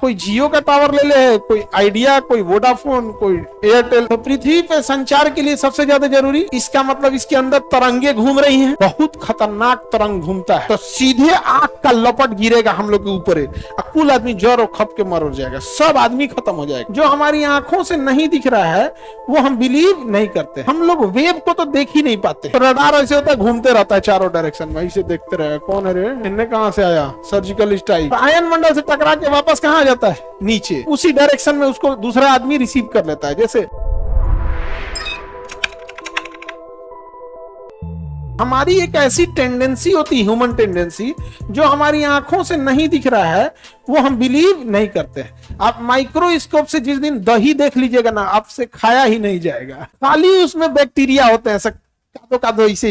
कोई जियो का टावर ले ले, कोई आइडिया, कोई वोडाफोन, कोई एयरटेल। तो पृथ्वी पे संचार के लिए सबसे ज्यादा जरूरी, इसका मतलब इसके अंदर तरंगे घूम रही हैं, बहुत खतरनाक तरंग घूमता है, तो सीधे आंख का लपट गिरेगा हम लोग के ऊपर, कुल आदमी जर और खप के मर जाएगा, सब आदमी खत्म हो जाएगा। जो हमारी आंखों से नहीं दिख रहा है वो हम बिलीव नहीं करते, हम लोग वेव को तो देख ही नहीं पाते। तो रडार ऐसे होता है, घूमते रहता है चारों डायरेक्शन में, इसे देखते रहे कौन है रे, इनने कहां से आया, सर्जिकल स्ट्राइक। आयन मंडल से टकरा के वापस कहां जाता है, नीचे, उसी डायरेक्शन में उसको दूसरा आदमी रिसीव कर लेता है। जैसे हमारी एक ऐसी टेंडेंसी होती है, ह्यूमन टेंडेंसी, जो हमारी आंखों से नहीं दिख रहा है वो हम बिलीव नहीं करते। आप माइक्रोस्कोप से जिस दिन दही देख लीजिएगा ना, आपसे खाया ही नहीं जाएगा, खाली उसमें बैक्टीरिया होते हैं, ऐसा कादो इसे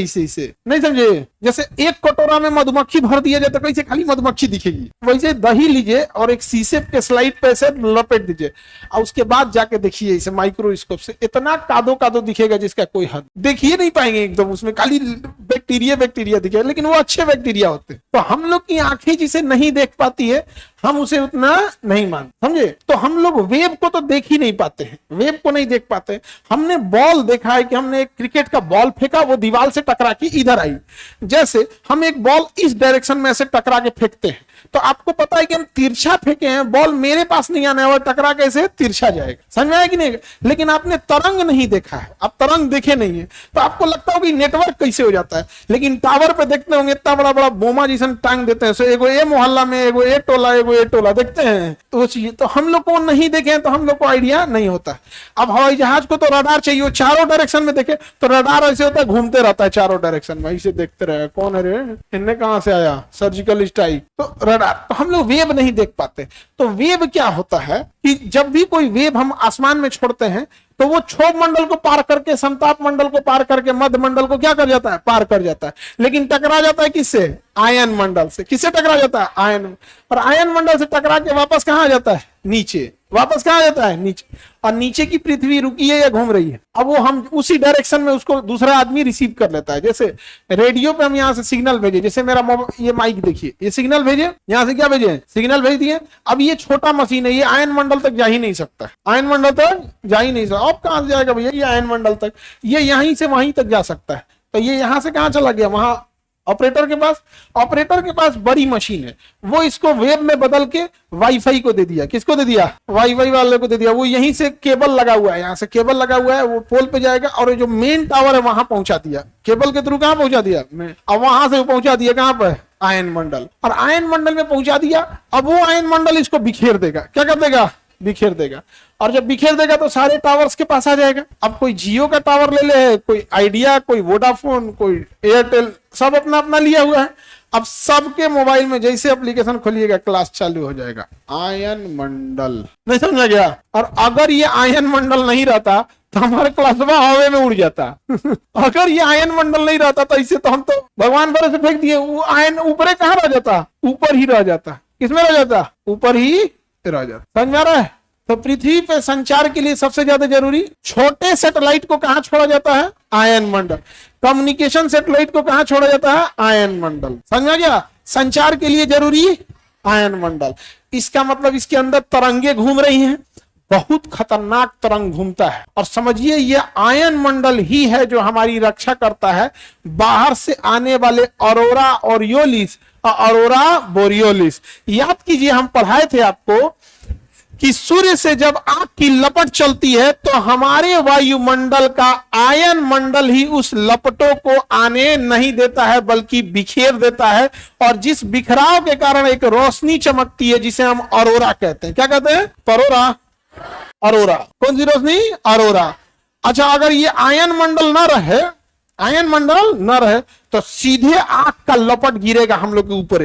नहीं समझे। जैसे एक कटोरा में मधुमक्खी भर दिया जाए तो कैसे खाली मधुमक्खी दिखेगी, वैसे दही लीजिए और एक शीशे के स्लाइड पे से लपेट दीजिए और उसके बाद जाके देखिए इसे माइक्रोस्कोप से, इतना कादो दिखेगा जिसका कोई हद, देखिए नहीं पाएंगे एकदम, उसमें खाली बैक्टीरिया दिखेगा, लेकिन वो अच्छे बैक्टीरिया होते हैं। तो हम लोग की आंखें जिसे नहीं देख पाती है हम उसे उतना नहीं मानते, समझे। तो हम लोग वेव को तो देख ही नहीं पाते हैं, वेव को नहीं देख पाते। हमने बॉल देखा है कि हमने एक क्रिकेट का बॉल फेंका, वो दीवार से टकरा के इधर आई, जैसे हम एक बॉल इस डायरेक्शन में ऐसे टकरा के फेंकते हैं, तो आपको पता है कि हम तिरछा फेंके हैं, बॉल मेरे पास नहीं आने वाला, टकरा कैसे तिरछा जाएगा, समझ में आया कि नहीं। लेकिन आपने तरंग नहीं देखा है, आप तरंग देखे नहीं है, तो आपको लगता होगा नेटवर्क कैसे हो जाता है। लेकिन टावर पे देखते होंगे इतना बड़ा बड़ा बोमा जैसा टांग देते हैं, एगो ए मोहल्ला में, एगो ए टोला, एगो ए टोला, देखते हैं तो वो चीज तो हम लोग को नहीं देखे हैं, तो हम लोग को आइडिया नहीं होता। अब हवाई जहाज को तो रडार चाहिए, वो चारों डायरेक्शन में देखे, तो रडार ऐसे होता है, घूमते रहता है चारों डायरेक्शन में, इसे देखते रहे कौन है रे, इनने कहां से आया, सर्जिकल स्ट्राइक। तो रडार, तो हम लोग वेव नहीं देख पाते। तो वेव क्या होता है कि जब भी कोई वेव हम आसमान में छोड़ते हैं तो वो क्षोभ मंडल को पार करके, समताप मंडल को पार करके, मध्य मंडल को क्या कर जाता है, पार कर जाता है। लेकिन टकरा जाता है किससे, आयन मंडल से। किससे टकरा जाता है, आयन। और आयन मंडल से टकरा के वापस कहां जाता है, नीचे। वापस कहां जाता है, नीचे। और नीचे की पृथ्वी रुकी है या घूम रही है, अब वो हम उसी डायरेक्शन में उसको दूसरा आदमी रिसीव कर लेता है। जैसे रेडियो पे हम यहाँ से सिग्नल भेजे, जैसे मेरा ये माइक देखिए, ये सिग्नल भेजे, यहाँ से क्या भेजे, सिग्नल भेज दिए। अब ये छोटा मशीन है, ये आयन मंडल तक जा ही नहीं सकता, आयन मंडल तक जा ही नहीं सकता। अब कहां से जाएगा भैया, ये आयन मंडल तक, ये यहीं से वहीं तक जा सकता है। तो ये यहां से कहां चला गया, वहां ऑपरेटर के पास। ऑपरेटर के पास बड़ी मशीन है, वो इसको वेब में बदल के वाईफाई को दे दिया। किसको दे दिया, वाईफाई वाले को दे दिया। वो यहीं से केबल लगा हुआ है, यहाँ से केबल लगा हुआ है, वो पोल पे जाएगा और जो मेन टावर है वहां पहुंचा दिया, केबल के थ्रू कहां पहुंचा दिया, अब वहां से वो पहुंचा दिया कहां पर, आयन मंडल। और आयन मंडल में पहुंचा दिया, अब वो आयन मंडल इसको बिखेर देगा। क्या कर देगा, बिखेर देगा। और जब बिखेर देगा तो सारे टावर्स के पास आ जाएगा। अब कोई जियो का टावर ले ले, कोई आइडिया, कोई वोडाफोन, कोई एयरटेल, सब अपना अपना लिया हुआ है। अब सबके मोबाइल में जैसे एप्लीकेशन खोलिएगा क्लास चालू हो जाएगा, आयन मंडल। नहीं समझा गया। और अगर ये आयन मंडल नहीं रहता तो हमारे क्लासवा हवा में उड़ जाता। अगर ये आयन मंडल नहीं रहता तो इसे तो हम तो भगवान भरोसे फेंक दिए, वो आयन ऊपर कहां रह जाता, ऊपर ही रह जाता। किसमें रह जाता, ऊपर ही रह जाता। समझ में आ रहा है। तो पृथ्वी पे संचार के लिए सबसे ज्यादा जरूरी, छोटे सैटेलाइट को कहां छोड़ा जाता है, आयन मंडल। कम्युनिकेशन सैटेलाइट को कहां छोड़ा जाता है, आयन मंडल। समझ गया। संचार के लिए जरूरी आयन मंडल। इसका मतलब इसके अंदर तरंगे घूम रही हैं, बहुत खतरनाक तरंग घूमता है। और समझिए ये आयन मंडल ही है जो हमारी रक्षा करता है बाहर से आने वाले ऑरोरा ऑरियोलिस और ऑरोरा बोरियोलिस। याद कीजिए हम पढ़ाए थे आपको कि सूर्य से जब आग की लपट चलती है तो हमारे वायुमंडल का आयन मंडल ही उस लपटों को आने नहीं देता है, बल्कि बिखेर देता है। और जिस बिखराव के कारण एक रोशनी चमकती है जिसे हम ऑरोरा कहते हैं। क्या कहते हैं, परोरा, अरोरा। कौन सी रोशनी, अरोरा। अच्छा, अगर ये आयन मंडल ना रहे, आयन मंडल न रहे तो सीधे आग का लपट गिरेगा हम लोग के ऊपर,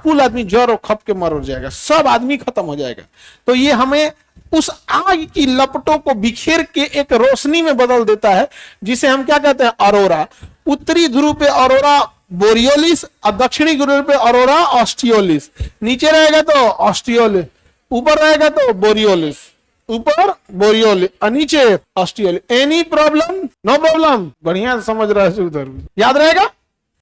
कुल आदमी जर और खप के मर जाएगा, सब आदमी खत्म हो जाएगा। तो ये हमें उस आग की लपटों को बिखेर के एक रोशनी में बदल देता है जिसे हम क्या कहते हैं, अरोरा। उत्तरी ध्रुव पे अरोरा बोरियोलिस और दक्षिणी ध्रुव पे अरोरा ऑस्टियोलिस। नीचे रहेगा तो ऑस्टियोलिस, ऊपर रहेगा तो बोरियोलिस। ऊपर बोरियोलिस और नीचे australis. Any problem, no problem. बढ़िया समझ रहा है उधर, याद रहेगा।